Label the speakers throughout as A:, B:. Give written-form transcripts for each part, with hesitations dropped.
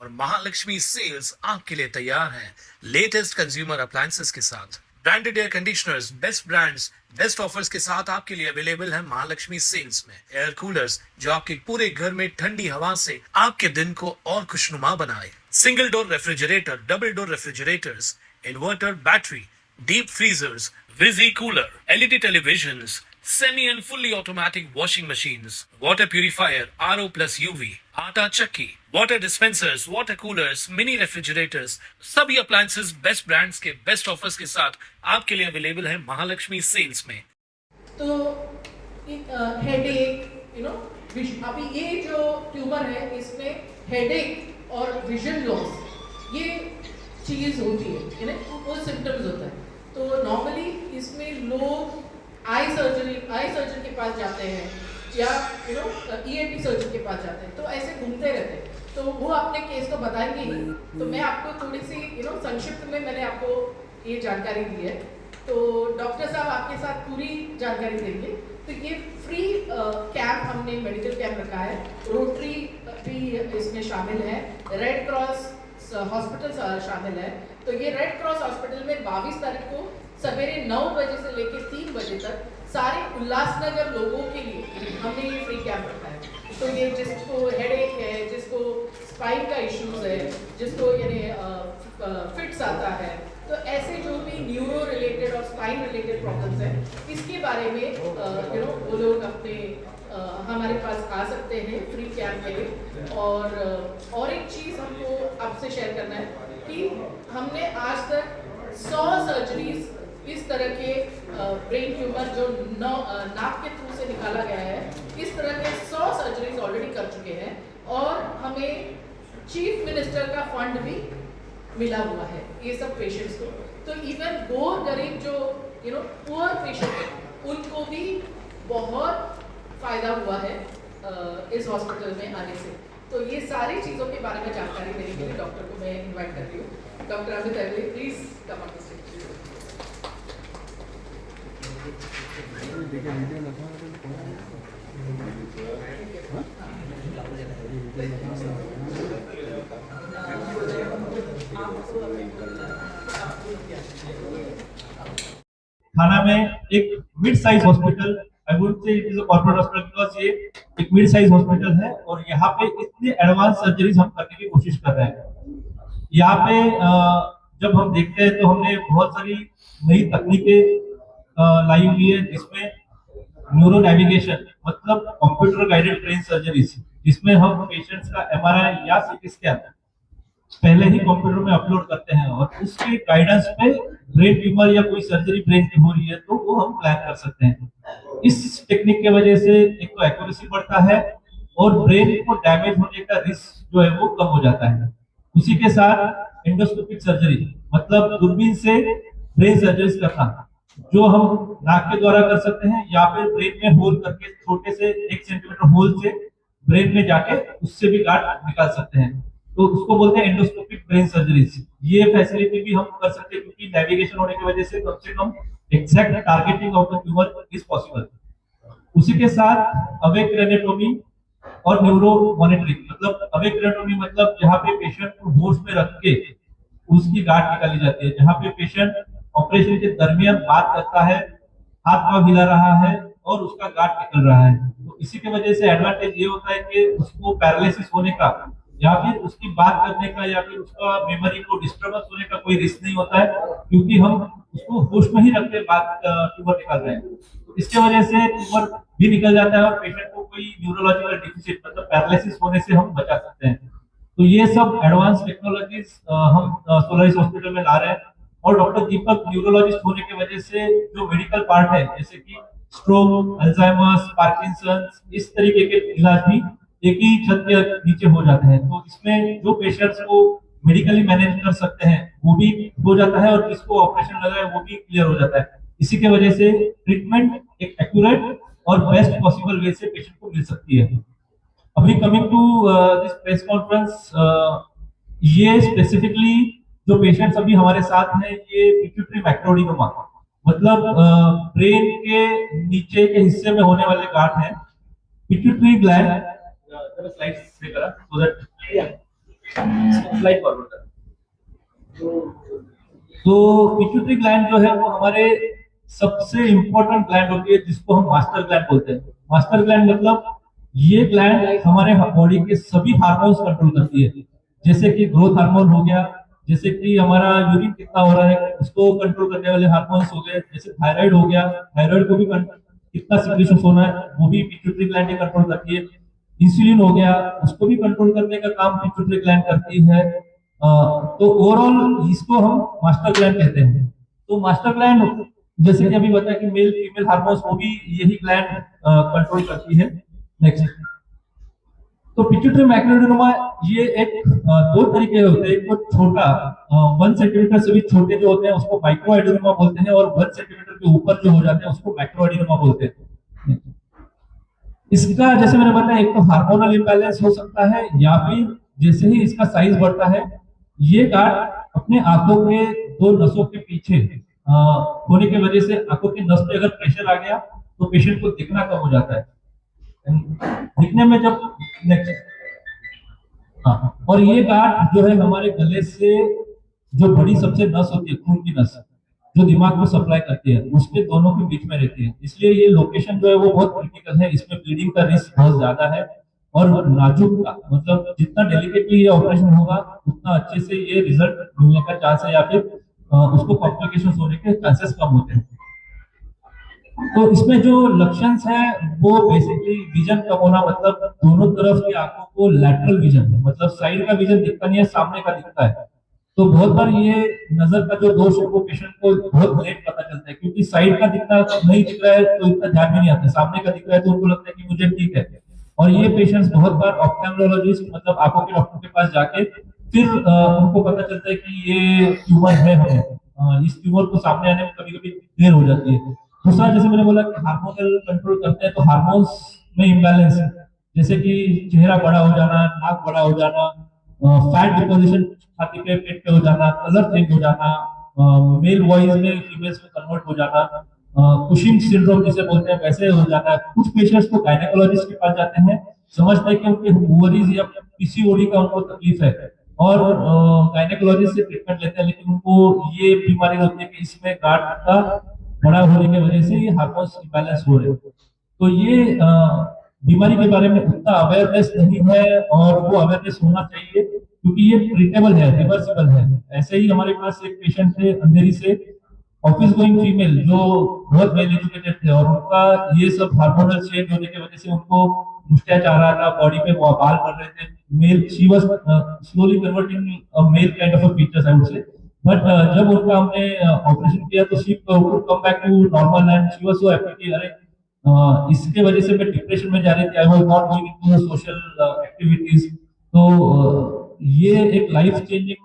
A: और महालक्ष्मी सेल्स आपके लिए तैयार है लेटेस्ट कंज्यूमर अप्लायंसेस के साथ। Branded air conditioners, best brands, best offers के साथ आपके लिए अवेलेबल है महालक्ष्मी सेल्स में। एयर कूलर्स जो आपके पूरे घर में ठंडी हवा से आपके दिन को और खुशनुमा बनाए। Single door refrigerator, double door refrigerators, inverter battery, deep freezers, Visi cooler, LED televisions, semi and fully automatic washing machines, water purifier, RO plus UV, आटा चक्की, water dispensers, water coolers, mini refrigerators, सभी appliances best brands के best offers के साथ आपके लिए available है Mahalakshmi sales में।
B: तो headache अभी ये जो ट्यूमर है इसमें हेडेक और विजन लॉस ये चीज़ होती है, वो सिम्टम्स होता है। तो नॉर्मली इसमें लोग आई सर्जन के पास जाते हैं या ईएनटी सर्जन के पास जाते हैं, तो ऐसे घूमते रहते हैं। तो वो अपने केस को बताएंगे ही, तो मैं आपको थोड़ी सी संक्षिप्त में मैंने आपको ये जानकारी दी है। तो डॉक्टर साहब आपके साथ पूरी जानकारी देंगे। तो ये फ्री कैंप हमने मेडिकल कैंप रखा है, रोटरी भी इसमें शामिल है, रेड क्रॉस हॉस्पिटल शामिल है। तो ये रेड क्रॉस हॉस्पिटल में 22 तारीख को सवेरे 9 बजे से लेकर 3 बजे तक सारे उल्लासनगर लोगों के लिए हमने ये फ्री कैंप रखा है। तो ये जिसको हेडेक है, जिसको स्पाइन का इश्यूज है, जिसको फिट्स आता है, तो ऐसे जो भी न्यूरो रिलेटेड और स्पाइन रिलेटेड प्रॉब्लम्स हैं इसके बारे में वो लोग अपने हमारे पास आ सकते हैं फ्री कैंप के लिए। और एक चीज़ हमको आपसे शेयर करना है कि हमने आज तक 100 सर्जरीज इस तरह के ब्रेन ट्यूमर जो नाक के थ्रू से निकाला गया है, इस तरह के 100 सर्जरीज ऑलरेडी कर चुके हैं और हमें चीफ मिनिस्टर का फंड भी मिला हुआ है ये सब पेशेंट्स को। तो इवन गोर गरीब जो पुअर पेशेंट है उनको भी बहुत फायदा हुआ है इस हॉस्पिटल में आने से। तो ये सारी चीज़ों के बारे में जानकारी देने के लिए डॉक्टर को मैं इनवाइट कर रही हूँ। डॉक्टर अमित अगले please come on the stage.
C: थाना में एक mid size hospital, I would say it is a corporate hospital because ये एक मिड साइज हॉस्पिटल है और यहाँ पे इतने एडवांस सर्जरीज हम करने की कोशिश कर रहे हैं। यहाँ पे जब हम देखते हैं तो हमने बहुत सारी नई तकनीकें लाई हुई है, जिसमें न्यूरो नेविगेशन मतलब कंप्यूटर गाइडेड ब्रेन सर्जरीज, जिसमें हम पेशेंट्स का एमआरआई या सीटी स्कैन पहले ही कंप्यूटर में अपलोड करते हैं और उसके गाइडेंस पे ब्रेन ट्यूमर या कोई सर्जरी ब्रेन की हो रही है तो वो हम प्लान कर सकते हैं। इस टेक्निक के वजह से एक तो एक्यूरेसी बढ़ता है और ब्रेन को डैमेज होने का रिस्क जो है वो कम हो जाता है। उसी के साथ एंडोस्कोपिक सर्जरी मतलब दूरबीन से ब्रेन सर्जरी करना, जो हम नाक के द्वारा कर सकते हैं या फिर ब्रेन में होल करके छोटे से 1 सेंटीमीटर होल से ब्रेन में जाके उससे भी गांठ निकाल सकते हैं, तो उसको बोलते हैं एंडोस्कोपिक ब्रेन सर्जरीज। ये फैसिलिटी भी हम कर सकते हैं क्योंकि नेविगेशन होने की वजह से कम exact targeting of the tumour is possible. उसी के साथ अवेक क्रेनेटोमी और न्यूरो मॉनिटरिंग मतलब अवेक क्रेनेटोमी मतलब जहाँ पे पेशेंट को होश में रख के उसकी गांठ निकाली जाती है, जहाँ पे पेशेंट ऑपरेशन के दरमियान बात करता है, हाथ पांव हिला रहा है और उसका गांठ निकल रहा है। तो इसी की वजह से एडवांटेज ये होता है कि उसको पैरालिसिस होने का या फिर उसकी बात करने का या फिर उसका मेमोरी को डिस्टर्बेंस होने का कोई रिस्क नहीं होता है, क्योंकि हम उसको होश में ही रख के बात ट्यूमर निकाल रहे हैं। तो इसके वजह से ट्यूमर भी निकल जाता है और पेशेंट को कोई न्यूरोलॉजिकल डिफिसिट मतलब पैरालिसिस होने से हम बचा सकते हैं। तो ये सब एडवांस टेक्नोलॉजीज हम सोलारिस हॉस्पिटल में ला रहे हैं और डॉक्टर दीपक न्यूरोलॉजिस्ट होने की वजह से जो मेडिकल पार्ट है जैसे कि स्ट्रोक, अल्जाइमर्स, पार्किंसंस, इस तरीके के इलाज भी एक ही छत के नीचे हो जाते हैं। तो इसमें जो पेशेंट्स को मेडिकली मैनेज कर सकते हैं वो भी हो जाता है और जिसको ऑपरेशन लगा है वो भी क्लियर हो जाता है। इसी के वजह से ट्रीटमेंट एक एक्यूरेट और बेस्ट पॉसिबल वे से पेशेंट को मिल सकती है। अभी coming to this press conference, ये स्पेसिफिकली जो पेशेंट्स अभी हमारे साथ हैं ये पिट्यूटरी मैक्रोएडेनोमा मतलब ब्रेन के नीचे के हिस्से में होने वाले गांठ हैं। पिट्यूटरी ग्लैंड स्लाइड्स से करा सो दैट स्लाइड फॉरवर्ड कर। तो पिट्यूटरी ग्लैंड जो है वो हमारे सबसे इंपॉर्टेंट ग्लैंड होती है, जिसको हम मास्टर ग्लैंड बोलते हैं। मास्टर ग्लैंड मतलब ये ग्लैंड हमारे बॉडी के सभी हार्मोन्स कंट्रोल करती है, जैसे कि ग्रोथ हार्मोन हो गया, जैसे कि हमारा यूरिन कितना हो रहा है उसको कंट्रोल करने वाले हार्मोन्स हो गए, जैसे थायराइड हो गया, थायराइड को भी कितना सिक्रेशन होना है वो भी पिट्यूटरी ग्लैंड ही कंट्रोल करती है। इंसुलिन हो गया, उसको भी कंट्रोल करने का काम पिट्यूटरी ग्लैंड करती है। तो ओवरऑल इसको हम मास्टर ग्लैंड कहते हैं। तो मास्टर ग्लैंड जैसे कि अभी बताया कि मेल फीमेल हार्मोन्स को भी यही ग्लैंड कंट्रोल करती है। नेक्स्ट, तो पिट्यूटरी मैक्रोएडेनोमा ये एक दो तरीके होते हैं। एक तो छोटा 1 सेंटीमीटर से भी छोटे जो होते हैं उसको माइक्रो एडेनोमा बोलते हैं, और 1 सेंटीमीटर के ऊपर जो हो जाते हैं उसको मैक्रो एडेनोमा बोलते हैं। इसका जैसे मैंने बताया, एक तो हार्मोनल इम्बैलेंस हो सकता है, या फिर जैसे ही इसका साइज बढ़ता है ये गांठ अपने आंखों के दो नसों के पीछे होने की वजह से आंखों के नस पे अगर प्रेशर आ गया तो पेशेंट को दिखना कम हो जाता है। दिखने में जब और ये गांठ जो है हमारे गले से जो बड़ी सबसे नस होती है, खून की नस जो दिमाग को सप्लाई करती है, उसके दोनों के बीच में रहती है। इसलिए ये लोकेशन जो है वो बहुत क्रिटिकल है, इसमें ब्लीडिंग का रिस्क बहुत ज्यादा है, और नाजुक का मतलब जितना डेलिकेटली ये ऑपरेशन होगा उतना अच्छे से ये रिजल्ट मिलने का चांस है, या फिर उसको कॉम्प्लिकेशंस होने के चांसेस कम होते हैं। तो इसमें जो लक्षण है वो बेसिकली विजन कम होना, मतलब दोनों तरफ की आंखों को लैटरल विजन, मतलब साइड का विजन दिखता नहीं है, सामने का दिखता है। तो बहुत बार ये नजर का जो दोष है वो पेशेंट को बहुत लेट पता चलता है, क्योंकि साइड का दिखता नहीं दिख रहा है तो इतना ध्यान में नहीं आता, सामने का दिख रहा है तो उनको लगता है कि मुझे ठीक है। और ये पेशेंट्स बहुत बार ऑप्थेल्मोलॉजिस्ट मतलब आंखों के डॉक्टर के पास जाके फिर उनको पता चलता है कि ये ट्यूमर है हमें। इस ट्यूमर को सामने आने में कभी कभी देर हो जाती है। दूसरा, जैसे मैंने बोला कि हार्मोनल कंट्रोल करते हैं, तो हार्मोन्स में इम्बैलेंस है, जैसे कि चेहरा बड़ा हो जाना, नाक बड़ा हो जाना, फैट डिपोजिशन छाती पे पेट पे हो जाना, कलर चेंज हो जाना, मेल वॉइस में फीमेल्स में कन्वर्ट हो जाना, कुशिंग सिंड्रोम जिसे बोलते हैं वैसे हो जाता है। कुछ पेशेंट्स को गायनेकोलॉजिस्ट के पास जाते हैं, समझते हैं कि उनके ओवरीज या पीसीओडी का उनको तकलीफ है, और गायनेकोलॉजिस्ट से ट्रीटमेंट लेते हैं, लेकिन उनको ये बीमारी होती है कि इसमें गांठ का बड़ा होने की वजह से ये हार्मोन्स इंबैलेंस हो रहे हैं। तो ये बीमारी के बारे में उतना अवेयरनेस नहीं है, और वो अवेयरनेस होना चाहिए क्योंकि ये ट्रीटेबल है, रिवर्सिबल है। ऐसे ही हमारे पास एक पेशेंट थे अंधेरी से, ऑफिस गोइंग फीमेल जो बहुत वेल एजुकेटेड थे, और उनका ये सब हार्मोनल चेंज होने की वजह से उनको मुस्टैच आ रहा था, बॉडी पे बाल बढ़ रहे थे, male she was slowly converting a male kind of a features I would say. But जब उनका हमने ऑपरेशन किया तो she could come back to normal, and she was so happy कि अरे इसके वजह से मैं डिप्रेशन में जा रही थी, I was not going into social activities. तो ये एक लाइफ चेंजिंग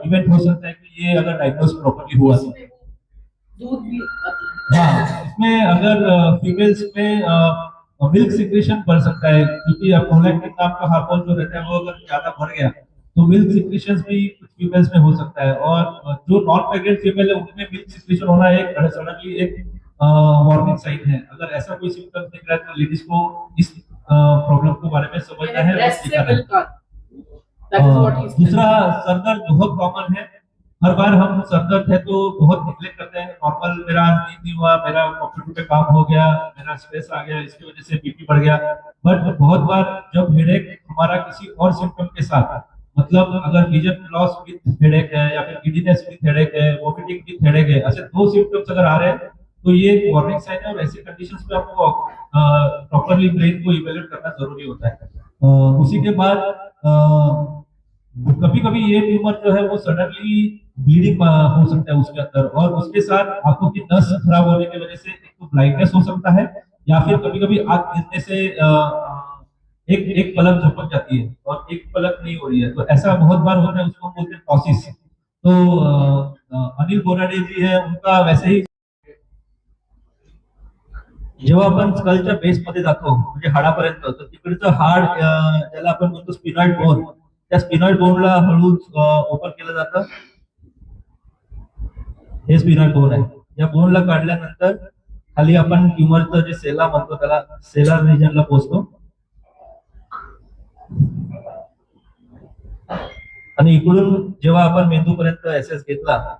C: इवेंट हो सकता है कि ये अगर डायग्नोस प्रॉपर्ली हुआ तो।
B: दूध भी
C: हाँ, इसमें अगर फीमेल्स में मिल्क सिक्रेशन बढ़ सकता है, क्योंकि प्रोलैक्टिन नाम का हार्मोन जो रहता है वो अगर ज्यादा बढ़ गया तो मिल्क सिक्रेशन भी कुछ फीमेल्स में हो सकता है। और जो नॉन प्रेग्नेंट फीमेल है उनमें मिल्क सिक्रेशन होना एक सडनली एक वार्निंग साइन है। अगर ऐसा कोई सिम्टम दिख रहा है तो लेडीज को इस प्रॉब्लम के बारे में समझना है और दिखाना है। दूसरा, सर दर्द बहुत कॉमन है। हर बार हम सर दर्द है तो बहुत निगलेक्ट करते हैं, नॉर्मल मेरा नींद नहीं हुआ, मेरा कंप्यूटर पे काम हो गया, मेरा स्ट्रेस आ गया, इसकी वजह से बीपी बढ़ गया। बट बहुत बार जब हेडेक हमारा किसी और सिम्टम के साथ, मतलब अगर विजन लॉस विद हेडेक है, या फिर गिडीनेस विद हेडेक है, वोमिटिंग विद हेडेक है, ऐसे दो सिम्टम्स अगर आ रहे हैं तो ये एक वार्निंग साइन है, और ऐसी कंडीशंस में आपको प्रॉपर्ली ब्रेन को इवैल्यूएट करना जरूरी होता है। उसी के बाद कभी कभी ये ट्यूमर जो है वो सडनली ब्लीडिंग हो सकता है उसके अंदर, और उसके साथ आंखों की नस खराब होने की वजह से एक तो ब्लाइंडनेस हो सकता है, या फिर कभी कभी आंख गिरने से एक पलक झपक जाती है और एक पलक नहीं हो रही है। तो ऐसा बहुत बार होता है, उसको बोलते हैं टॉसिस। तो अनिल बोराडे जी है, उनका वैसे ही जेव्हा आपण स्कलच्या बेस मध्ये जातो म्हणजे हाडापर्यंत, तर तिकडचं हाड ज्याला आपण म्हणतो स्पिनॉइड बोन, त्या स्पिनॉइड बोनला हळूच ओपन केलं जातं। हे स्पिनॉइड बोन आहे, या बोनला काढल्यानंतर खाली आपण ट्यूमरचं जे सेला म्हणतो त्याला सेलर रिजनला पोहोचतो। आणि इकडून जेव्हा आपण मेंदूपर्यंत ऍक्सेस घेतला,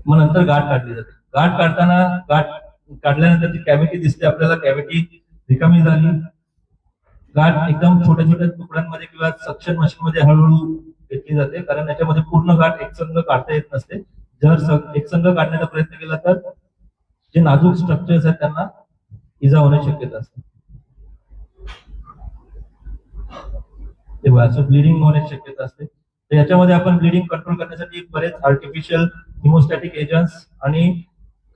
C: मग नंतर गाठ काढली जाते. गाठ काढताना, गाठ काढल्यानंतर ती कॅव्हिटी दिसते आपल्याला, कॅव्हिटी रिकामी झाली. गाठ एकदम छोट्या छोट्या तुकड्यांमध्ये किंवा सक्शन मशीन मध्ये हळूहळू घेतली जाते, कारण याच्यामध्ये पूर्ण गाठ एकसंग काढता येत नसते. जर एकसंग काढण्याचा प्रयत्न केला तर जे नाजूक स्ट्रक्चर्स आहेत त्यांना इजा होण्याची शक्यता असते. तेव्हा ब्लिडिंग होण्याची शक्यता असते. तर याच्यामध्ये आपण ब्लिडिंग कंट्रोल करण्यासाठी बरेच आर्टिफिशियल हिमोस्टॅटिक एजंट्स आणि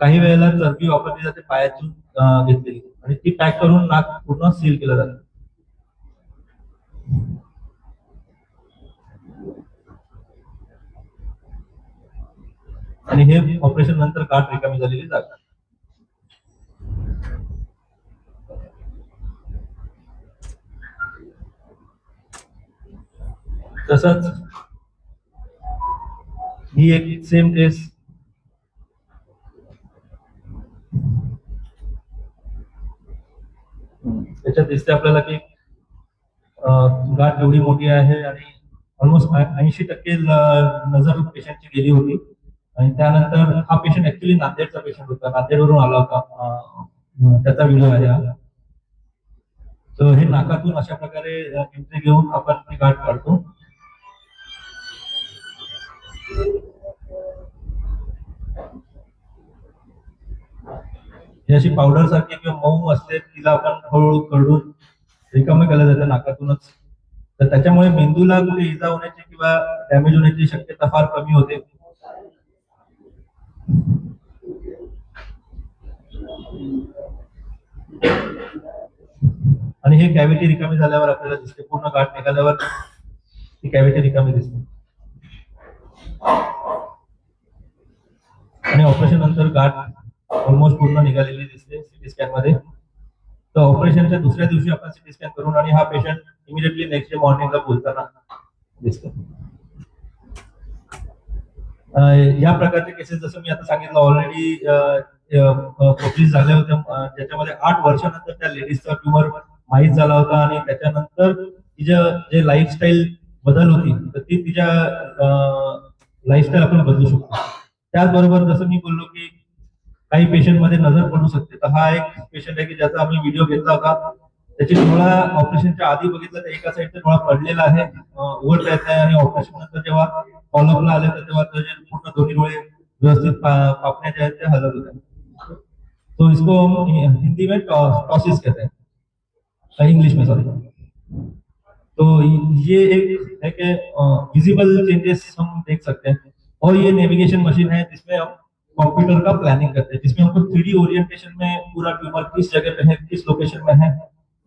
C: काही वेळेला चरबी वापरली जाते पायातून घेतलेली, आणि ती पॅक करून नाक पूर्ण सील केलं जातं. आणि हे ऑपरेशन नंतर गाठ रिकामी झालेली जागा. तसंच ही एक सेम केस त्याच्यात दिसते आपल्याला की गाठ एवढी मोठी आहे आणि ऑलमोस्ट 80% नजर पेशंटची गेली होती. आणि त्यानंतर हा पेशंट ऍक्च्युली नांदेडचा पेशंट होता, नांदेडवरून आला होता. त्याचा व्हिडिओ आहे हा. तर हे नाकातून अशा प्रकारे एंट्री घेऊन आपण ती गाठ काढतो. ही अशी पावडर सारखी किंवा मऊ असते, तिला आपण हळूहळू काढून रिकामी केलं जातं नाकातूनच. तर त्याच्यामुळे मेंदूला कुठे इजा होण्याची किंवा डॅमेज होण्याची शक्यता फार कमी होते. आणि हे कॅव्हिटी रिकामी झाल्यावर आपल्याला दिसते, पूर्ण गाठ निघाल्यावर ती कॅव्हिटी रिकामी दिसते. आणि ऑपरेशन नंतर गाठ ऑलमोस्ट पूर्ण निघालेली दिसते सिटी स्कॅन मध्ये. तर ऑपरेशनच्या दुसऱ्या दिवशी आपण सिटी स्कॅन करून आणि हा पेशंट इमिडिएटली नेक्स्ट डे मॉर्निंगला बोलताना दिसतो. या प्रकारचे केसेस जसं मी आता सांगितलं ऑलरेडी पब्लिश झाले होते, ज्याच्यामध्ये 8 वर्षानंतर त्या लेडीजचा ट्युमर माहीत झाला होता. आणि त्याच्यानंतर तिचं जे लाईफस्टाईल बदल होती, तर ती तिच्या लाईफस्टाईल आपण बदलू शकतो. त्याचबरोबर जसं मी बोललो की काही पेशंट मध्ये नजर पडू शकते, तर हा एक पेशंट आहे की ज्याचा आम्ही व्हिडिओ घेतला होता. त्याची डोळा ऑपरेशनच्या आधी बघितलं तर एका साईडचा डोळा पडलेला आहे, उघडता येत नाही. आणि ऑपरेशन नंतर जेव्हा फॉलोअपला आले तर तेव्हा त्याचे पूर्ण दोन्ही डोळे व्यवस्थित पापण्या जे आहेत ते हलत होते. तो इसको हम हिंदी में टॉसिस कहते हैं, इंग्लिश में सॉरी. तो ये एक है कि विजिबल चेंजेस हम देख सकते हैं. और ये नेविगेशन मशीन है जिसमें हम कंप्यूटर का प्लानिंग करते हैं, जिसमें हमको 3D ओरिएंटेशन में पूरा ट्यूमर किस जगह पे है, किस लोकेशन में है,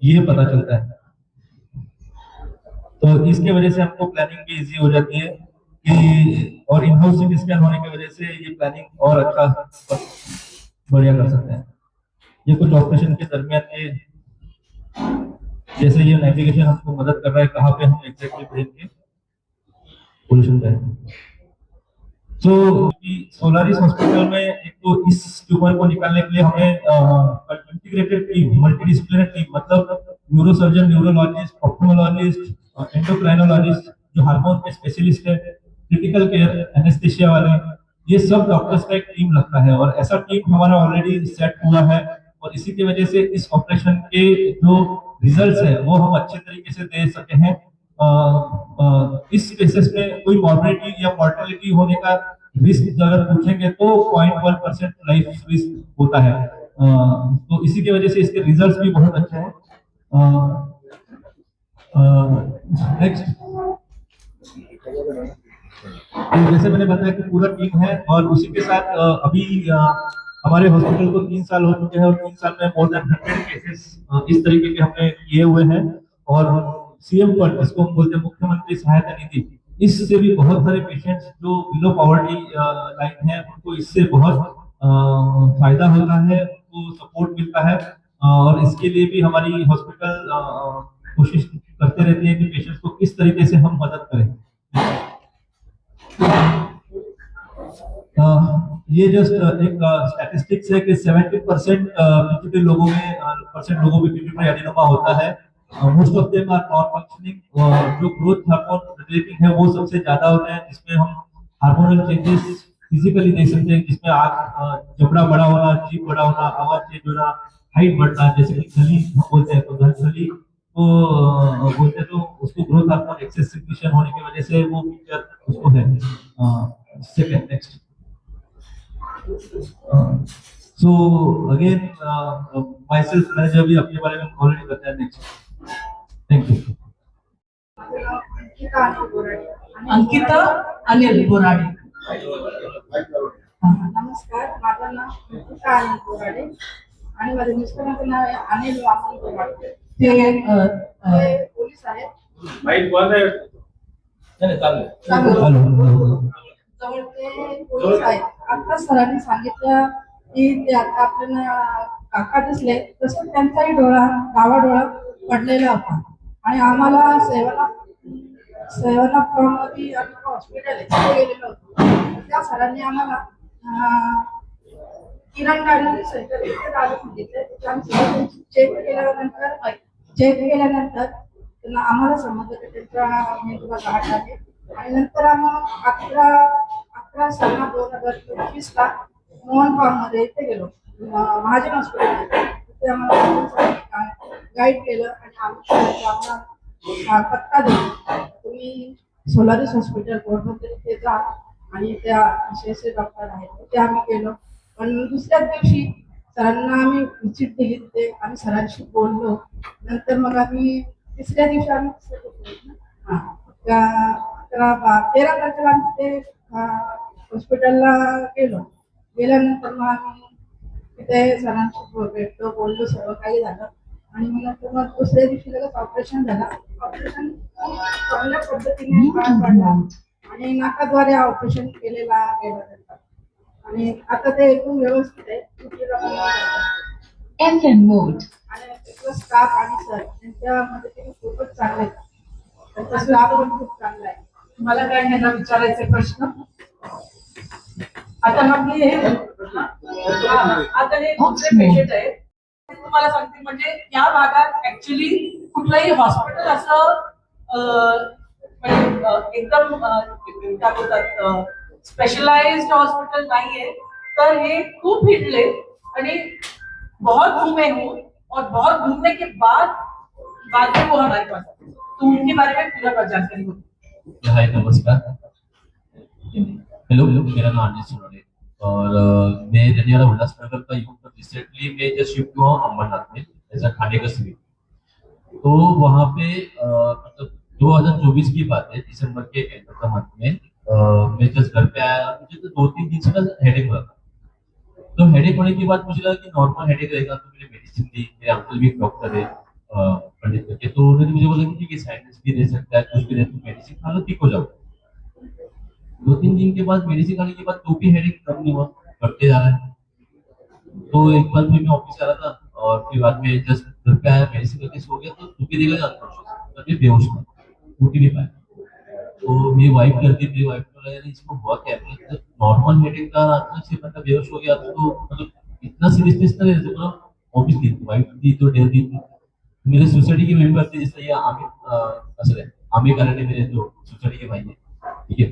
C: ये पता चलता है. तो इसके वजह से हमको प्लानिंग भी इजी हो जाती है कि, और इन हाउस सिटी स्कैन होने की वजह से ये प्लानिंग और अच्छा बढ़िया कर सकते हैं. ये कुछ ऑपरेशन के दरमियान के जैसे ये नेविगेशन हमको मदद कर रहा है कहाँ पे हम एग्जैक्टली ब्रेन के पोल्यूशन करें. तो सोलारिस हॉस्पिटल में एक तो इस ट्यूमर को निकालने के लिए हमें इंटीग्रेटेड टीम, मल्टीडिसिप्लिनरी टीम, मतलब न्यूरोसर्जन, न्यूरोलॉजिस्ट, ऑप्थेल्मोलॉजिस्ट, एंडोक्राइनोलॉजिस्ट, जो हार्मोन के स्पेशलिस्ट है, क्रिटिकल केयर, एनेस्थीसिया वाले, ये सब डॉक्टर्स का एक टीम लगता है. और ऐसा टीम हमारा ऑलरेडी सेट हुआ है. और इसी की वजह से इस ऑपरेशन के जो रिजल्ट्स है वो हम अच्छे तरीके से दे सके हैं. इस केसेस में कोई मॉर्बिडिटी या मॉर्टेलिटी होने का रिस्क अगर पूछेंगे तो 0.1% लाइफ रिस्क होता है. तो इसी की वजह से इसके रिजल्ट्स भी बहुत अच्छे हैं. नेक्स्ट, जैसे मैंने बताया कि पूरा टीम है और उसी के साथ अभी हमारे हॉस्पिटल को 3 साल हो चुके हैं और 3 साल में मोर देन 100 केसेस इस तरीके के हमने किए हुए हैं. और सीएम फंड, जिसको हम बोलते हैं मुख्यमंत्री सहायता निधि, इससे भी बहुत सारे पेशेंट्स जो बिलो पॉवर्टी लाइन है उनको इससे बहुत फायदा होता है, उनको सपोर्ट मिलता है. और इसके लिए भी हमारी हॉस्पिटल कोशिश करते रहती है कि पेशेंट्स को किस तरीके से हम मदद करें. ये जस्ट एक स्टैटिस्टिक्स है कि 70% पीपीटी लोगों में पीपीटी एडिनोमा होता है। Most of them are non functioning. जो ग्रोथ हार्मोन रिलेटिंग है वो सबसे ज्यादा होता है, जिसमें हम हार्मोनल चेंजेस फिजिकली देख सकते हैं, जिसमें आंख जबड़ा बड़ा होना, जीभ बड़ा होना, आवाज चेंज होना, हाइट बढ़ना, जैसे कि गली हम बोलते हैं तो गली को बोलते हैं तो उसको ग्रोथ हार्मोन एक्सेस सिक्रीशन होने की वजह से वो फीचर उसको है। Second next. So again myself manager भी अपने बारे में ऑलरेडी बताया। Next, thank you.
B: Ankita Anil Borade.
D: नमस्कार, माझं नाव अंकिता अनिल बोराडे आणि माझ्या मिस्टरांचं नाव आहे अनिल वामन बोराडे।
B: ते
D: ते पोलीस आहेत। जवळ ते पोलीस आहेत। आता सरांनी सांगितलं की ते आता आपल्याला काका दिसले, तसं त्यांचाही डोळा डावा डोळा पडलेला होता आणि आम्हाला सेवाला मध्ये हॉस्पिटल आहे तिथे गेलेलो होतो। त्या सरांनी आम्हाला किरण डायग्नोस्टिक सेंटर इथे जायला सांगितलं। चेक केल्यानंतर त्यांना आम्हाला समजलं की त्यांच्या मेंदूला गाठ आहे आणि नंतर आम्ही 11/6/2025 ला मोहन फार्म मध्ये इथे गेलो, महाजन हॉस्पिटल। तिथे आम्हाला गाईड केलं आणि आम्हाला पत्ता दिला, तुम्ही सोलारिस हॉस्पिटल कोर्टमध्ये तिथे जा आणि त्या असे डॉक्टर आहेत तिथे आम्ही गेलो। पण दुसऱ्याच दिवशी सरांना आम्ही विजिट दिली तिथे, आम्ही सरांशी बोललो। नंतर मग आम्ही तिसऱ्या दिवशी आम्ही 13 तारखेला आम्ही तिथे हॉस्पिटलला गेलो। गेल्यानंतर मग आम्ही तिथे सरांशी भेटलो, बोललो, सर्व काही झालं आणि मग दुसऱ्या दिवशी लगेच ऑपरेशन झालं। ऑपरेशन चांगल्या पद्धतीने पार पडला आणि नाकाद्वारे ऑपरेशन केलेला गेला त्यांचा आणि आता ते एकदम व्यवस्थित आहे।
B: FM मोड
D: आणि तिथला स्टाफ आणि सर त्यांच्या मदतीने खूपच चांगले आहेत, त्यांचा स्टाफ पण खूप चांगला आहे।
B: मला काय ह्यांना विचारायचे प्रश्न आता आपली हे आता हे दुसरे पेशंट आहे, तुम्हाला सांगते म्हणजे या भागात ऍक्च्युली कुठलंही हॉस्पिटल असं म्हणजे एकदम काय बोलतात स्पेशलाइज्ड हॉस्पिटल नाहीये, तर हे खूप हिटले आणि बहुत घूमे हूँ और बहुत घूमने के बाद में वो हमारे पास आए। तो उनके बारे में पूरा जानकारी होती।
C: हाय, नमस्कार। हेलो, मेरा नाम अनिल सोनोने और मैं रहने वाला उल्लासनगर का हूँ। रिसेंटली मैं जस्ट शिफ्ट हुआ अमरनाथ में एज अ थाने का सिविल। तो वहाँ पे मतलब 2024 की बात है, दिसंबर के एंड ऑफ द मंथ में मैं जस्ट घर पे आया। मुझे तो 2-3 दिन से ना हेडेक हो रहा था। तो हेडेक होने के बाद मुझे लगा कि नॉर्मल हेडेक रहेगा, तो मैंने मेडिसिन दी। मेरे अंकल भी एक डॉक्टर है पंडित करके, तो उन्होंने मुझे बोला कि ठीक है, साइनस भी रह सकता है, कुछ भी रहे, तो मेडिसिन खा लो, ठीक हो जाओ। 2-3 दिन के बाद मेडिसिन खाने के बाद तो भी हेडेक कम नहीं हुआ, बढ़ते जा रहा है। तो एक बार फिर मैं ऑफिस आ रहा था और फिर बाद में जस्ट घर पे आया, मेडिसिन करके सो गया, तो सुबह देखा अनकॉन्शियस, मैं बेहोश था, उठ ही नहीं पाया। तो मेरी वाइफ करती, मेरी वाइफ को लगा इसको हुआ क्या है। मतलब नॉर्मल हेडेक का अचानक से बंदा बेहोश हो गया, तो मतलब इतना सीरियसनेस था। मतलब ऑब्वियसली वाइफ थी तो डेल थी। मेरे सोसाइटी के मेंबर थे, जैसे ये आमिर कारण है, मेरे जो सोसाइटी के भाई है, ठीक है।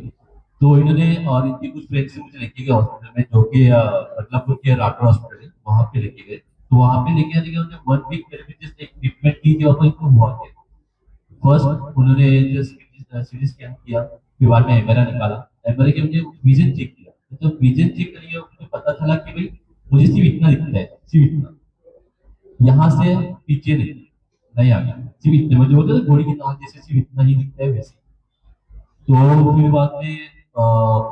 C: तो इन्होंने और इनके कुछ फ्रेंड्स से मुझे लेके गए हॉस्पिटल में, जो कि बदलापुर के राठौर हॉस्पिटल है, वहाँ पे लेके गए। तो वहाँ पे लेके आने के उन्होंने 1 वीक मेरे में जस्ट एक ट्रीटमेंट की थी। और इनको हुआ क्या, फर्स्ट उन्होंने जस्ट सीटी स्कैन किया, फिर बाद में एमआरआई निकाला। एमआरआई के मुझे विजन चेक किया, तो विजन चेक करके मुझे पता चला कि भाई मुझे सिर्फ इतना दिखता है, सिर्फ इतना, यहाँ से पीछे नहीं आ गया, सिर्फ इतने। मुझे बोलते थे घोड़ी की नाक जैसे सिर्फ इतना ही दिखता है वैसे। तो फिर बाद में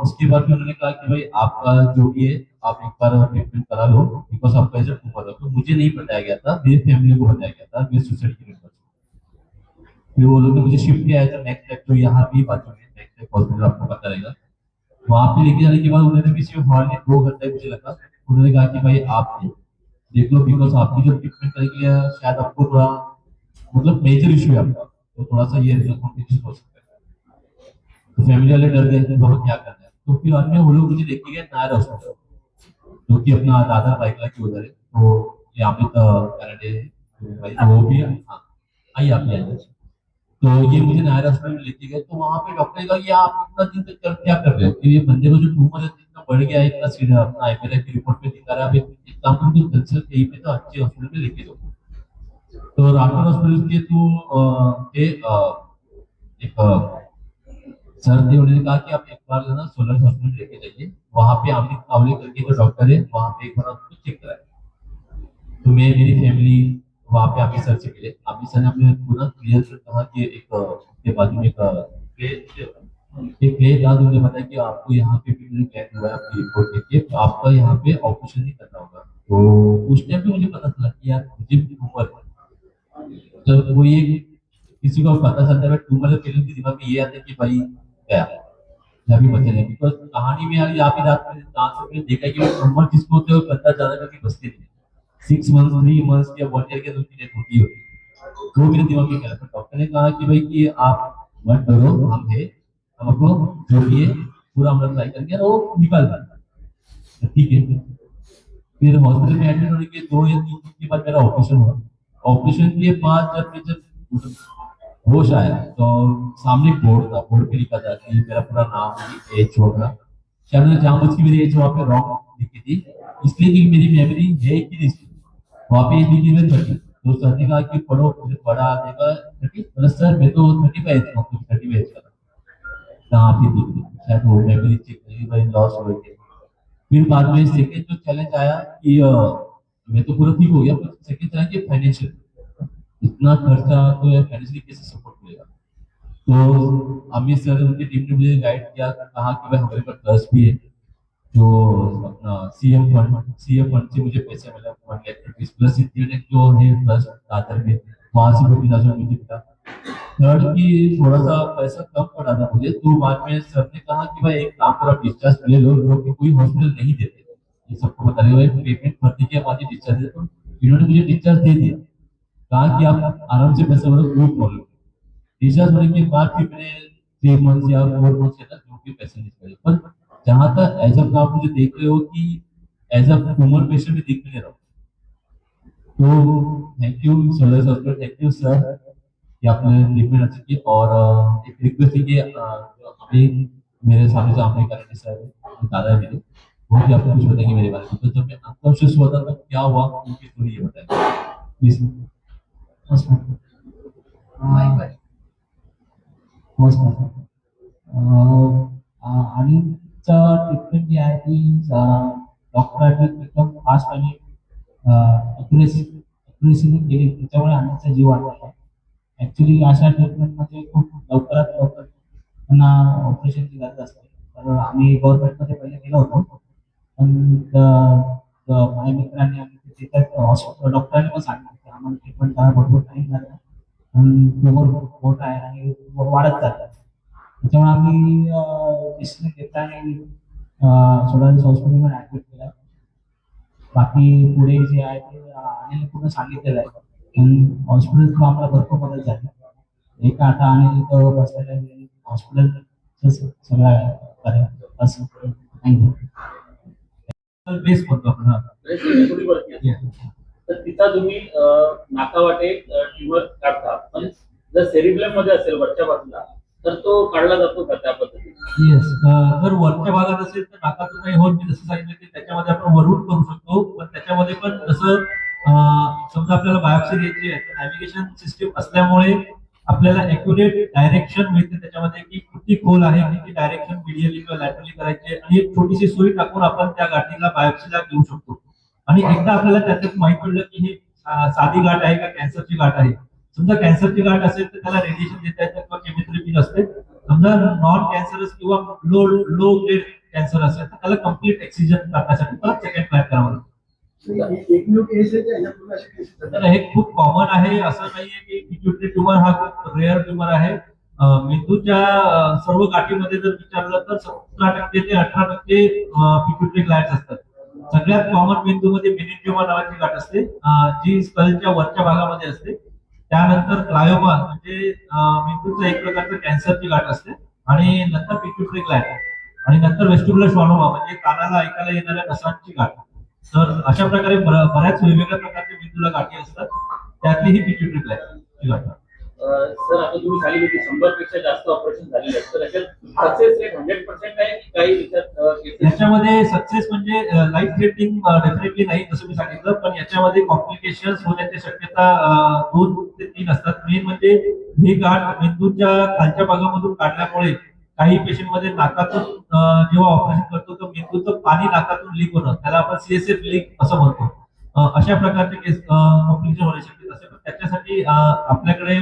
C: उसके बाद में उन्होंने कहा कि भाई आपका जो भी है आप एक बार ट्रीटमेंट करा लो, बिकॉज आपका ऐसा खूब होगा। तो मुझे नहीं बताया गया था, मेरे फैमिली को बताया गया था, मेरे सोसाइटी के मेंबर। फिर वो लोग मुझे शिफ्ट किया था नेक्स्ट टाइम, तो यहाँ भी बाजू में नेक्स्ट टाइम हॉस्पिटल आपको पता रहेगा। वहाँ पे लेके जाने के बाद उन्होंने भी सिर्फ हार्डली 2 घंटे मुझे लगा। उन्होंने कहा कि भाई आप देख लो, बिकॉज आपकी जो ट्रीटमेंट करेंगे शायद आपको थोड़ा मतलब मेजर इशू है आपका, तो थोड़ा सा ये कॉम्प्लिकेशन हो सकता है। तो फैमिली वाले डर गए कि बहुत क्या करना है। तो फिर बाद में वो लोग मुझे लेके गए नायर हॉस्पिटल। जो कि अपना दादा बाइकला की उधर है, तो ये अमित कराटे भाई, तो वो भी, हाँ आइए आप भी आइए। तो ये मुझे नायर हॉस्पिटल में लेके गए, तो वहां पे डॉक्टर ने कहा कि आप इतना दिन तक क्या कर रहे हो, कि ये बंदे को जो ट्यूमर है इतना बढ़ गया है, इतना सीधा अपना एमआरआई की रिपोर्ट में दिखा रहा है, आप एक काम करो, कंसल्ट कहीं पे तो अच्छे हॉस्पिटल में लेके जाओ। तो रामपुर हॉस्पिटल के तो एक सर थे, उन्होंने कहा कि आप एक बार जो है ना सोलर हॉस्पिटल लेके जाइए, वहां पे आमने सामने करके जो डॉक्टर है वहां पे एक बार आपको चेक कराए। तो मैं मेरी फैमिली वहाँ पे आमिर सर से मिले, आमिर सर ने हमें पूरा क्लियर कहा कि के बाजू में एक प्ले था, तो उन्होंने बताया कि आपको यहाँ पे पिटरी क्लैट हुआ है, आपकी रिपोर्ट देखिए, तो आपका यहाँ पे ऑपरेशन नहीं करना होगा। तो उस टाइम पे मुझे पता चला कि यार मुझे भी ट्यूमर है। जब वो ये किसी को पता चलता है ट्यूमर, तो फिल्म के दिमाग में ये आता है कि भाई क्या अभी बचे नहीं, बिकॉज कहानी में यार यहाँ पे रात में देखा कि ट्यूमर जिसको होते हैं बंदा ज्यादा करके बचते नहीं, 6 मंथ 3 मंथ या 1 ईयर के उनकी डेथ होती है। तो मेरे दिमाग में क्या था, डॉक्टर ने कहा कि भाई कि आप मत डरो, हम है, हमको जो भी है पूरा हम ट्राई करके वो निकाल देंगे, ठीक है। फिर हॉस्पिटल में एडमिट होने के 2 या 3 दिन के बाद मेरा ऑपरेशन हुआ। ऑपरेशन के बाद जब होश आया तो सामने बोर्ड था, बोर्ड पे लिखा था कि मेरा पूरा नाम एज होगा, शायद मैंने जानबूझ के मेरी एज वहाँ पे रॉन्ग लिखी थी, इसलिए कि मेरी मेमोरी है कि नहीं, वहाँ पे लिखी हुई 30। तो सर ने कहा कि पढ़ो, मुझे पढ़ा देगा 30, मतलब सर मैं तो 30 का एज था, 30 एज का था, आप ही दिख रही शायद वो मेमोरी चेक नहीं भाई लॉस हो गई। फिर बाद में सेकेंड जो चैलेंज आया कि मैं तो पूरा ठीक हो गया, पर सेकेंड चैलेंज ये फाइनेंशियल, इतना खर्चा तो यार फाइनेंशियली कैसे सपोर्ट करेगा। तो अमित सर उनकी टीम ने मुझे गाइड किया, कहा कि भाई हमारे पास ट्रस्ट भी है, जो अपना सीएम फंड से मुझे पैसे मिला 1 लाख रुपीज प्लस इंटरनेट जो है ट्रस्ट दादर में, वहां से 50,000 मुझे मिला। थर्ड की थोड़ा सा पैसा कम पड़ा था मुझे, तो बाद में सर ने कहा कि भाई एक काम करो, आप डिस्चार्ज ले लो, जो कि कोई हॉस्पिटल नहीं देते, ये सबको बता रहे हो, पेमेंट भरने के बाद डिस्चार्ज दे, तो इन्होंने मुझे डिस्चार्ज दे दिया, कहा कि आप आराम से पैसा भरो, कोई प्रॉब्लम। डिस्चार्ज होने के बाद फिर मैंने 3 मंथ या 4 मंथ के अंदर जो भी पैसे निकले, पर जहां तक एज ऑफ आप मुझे देख रहे हो कि एज ऑफ ट्यूमर पेशेंट में दिख नहीं रहा, तो thank you solar hospital, thank you sir कि आपने ट्रीटमेंट अच्छी की। और एक रिक्वेस्ट थी कि अभी मेरे सामने जो आपने कराटे सर दादा है मेरे, वो भी आपको कुछ बताएंगे मेरे बारे में। तो जब मैं अनकॉन्शियस हुआ था तब क्या हुआ उनकी स्टोरी ये बताएंगे प्लीज।
E: आणि ट्रीटमेंट जी आहे ती डॉक्टरांनी एकदम फास्ट आणि अक्युरेसीने केली, त्याच्यामुळे आमचा जीव वाचला आहे। ॲक्च्युली अशा ट्रीटमेंटमध्ये खूप लवकरात लवकर त्यांना ऑपरेशनची गरज असते, तर आम्ही गव्हर्नमेंटमध्ये पहिले गेलो होतो, पण माझ्या मित्रांनी आणि तिथे हॉस्पिटल डॉक्टरांनी पण सांगितलं की आम्हाला ट्रीटमेंट करायला भरपूर टाईम लागला आणि ट्यूमर मोठा आहे आणि वाढत जातात, त्याच्यामुळे आम्ही डिसिजन घेतला आणि सोलारिस हॉस्पिटलमध्ये ॲडमिट केला। बाकी पुढे जे आहे ते अनिल पूर्ण सांगितलेलं आहे, पण हॉस्पिटलला आम्हाला भरपूर मदत झाली। एक आता अनिल इथं बसलेलं हॉस्पिटल सगळं करेल असं, थँक्यू।
C: बेस म्हणतो आपण,
F: तर तिथं तुम्ही नाकावाटे ट्यूमर काढता, पण जर सेरिब्रम मध्ये असेल वरच्या बाजूला तर तो काढला जातो का त्या पद्धतीने?
C: येस, जर वरच्या भागात असेल तर नाकातून काही होत नाही, जसं सांगितलं की त्याच्यामध्ये आपण वरून करू शकतो, पण त्याच्यामध्ये पण जसं समजा आपल्याला बायोप्सी घ्यायची आहे, नॅव्हिगेशन सिस्टीम असल्यामुळे आपल्याला ॲक्युरेट डायरेक्शन मिळते त्याच्यामध्ये, की किती खोल आहे, किती डायरेक्शन मिडियली किंवा लॅटरली करायची, आणि एक छोटीशी सुई टाकून आपण त्या गाठीला बायोप्सीला घेऊ शकतो। आणि एकदा आपल्याला त्याच्यात माहित पडलं की ही साधी गाठ आहे का कॅन्सरची गाठ आहे, समजा कॅन्सरची गाठ असेल तर त्याला रेडिएशन देता येतं किंवा केमोथेरपी असते, समजा नॉन कॅन्सरस किंवा लो ग्रेड कॅन्सर असेल तर त्याला कम्प्लीट एक्सिजन टाकण्यासाठी परत सेकंड फ्लॅट करावं लागतं। तर हे खूप कॉमन आहे, असं नाहीये की पिट्युटरी ट्यूमर हा खूप रेअर ट्यूमर आहे। मेंदूच्या सर्व गाठीमध्ये जर विचारलं तर 17% ते 18% पिट्युटरी ग्लॅन्ड्स असतात। सगळ्यात कॉमन मेंदूमध्ये मेनिंजिओमा नावाची गाठ असते, जी स्कलच्या वरच्या भागामध्ये असते। त्यानंतर ग्लायोमा म्हणजे मेंदूचं एक प्रकारचं कॅन्सरची गाठ असते, आणि नंतर पिट्युटरी ग्लॅन्ड, आणि नंतर वेस्टिब्युलर श्वानोमा म्हणजे कानाला ऐकायला येणाऱ्या नसांची गाठ। तर अशा प्रकारे बऱ्याच वेगवेगळ्या प्रकारच्या मेंदूला गाठी असतात, त्यातली ही पिट्युटरी गाठ.
F: सर आता तुम्ही सांगितलं की 100 पेक्षा जास्त ऑपरेशन झालेले आहेत, तर याच्यात सक्सेस रेट 100% आहे की काही cases-
C: याच्यामध्ये सक्सेस म्हणजे लाईफ थ्रेटनिंग डेफिनेटली नाही जसं मी सांगितलं, पण याच्यामध्ये कॉम्प्लिकेशन्स होण्याची शक्यता 2 ते 3 असतात. मेन म्हणजे ही गाठ मेंदूच्या खालच्या भागामधून काढल्यामुळे काही पेशंट मध्ये नाकातून जेव्हा ऑपरेशन करतो तर मेंदूचं पाणी नाकातून लीक होणं, त्याला आपण CSF लीक असं म्हणतो. अशा प्रकारचे केस कॉम्प्लिकेशन होण्याची शक्यता असते. पण त्याच्यासाठी आपल्याकडे